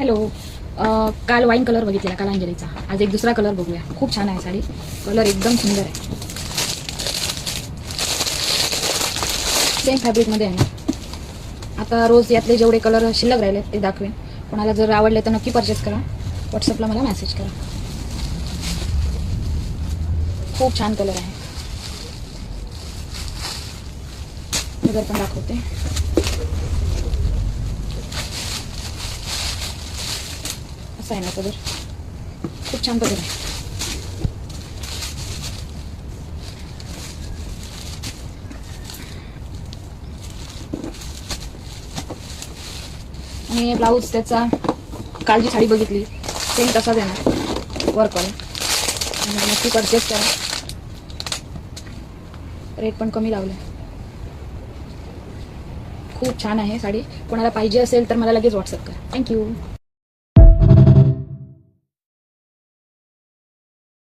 Hello. काल wine colour बघितलेला कलांजलीचा, आज एक दुसरा कलर बघूया. खूप छान आहे साडी, कलर एकदम सुंदर आहे. सेम फॅब्रिकमध्ये आहे ना. आता रोज यातले जेवढे कलर शिल्लक राहिले ते दाखवेन. कोणाला जर आवडले तर नक्की परचेस करा. व्हॉट्सअपला मला मेसेज करा. खूप छान कलर आहे. कलर पण दाखवते. असं आहे ना कलर, खूप छान कलर आहे. आणि ब्लाऊज त्याचा काल जी साडी बघितली सेम तसाच आहे ना, वर्कवाला. नक्की परचेस करा. रेट पण कमी लावले. खूप छान आहे साडी. कोणाला पाहिजे असेल तर मला लगेच व्हॉट्सअप करा. थँक्यू.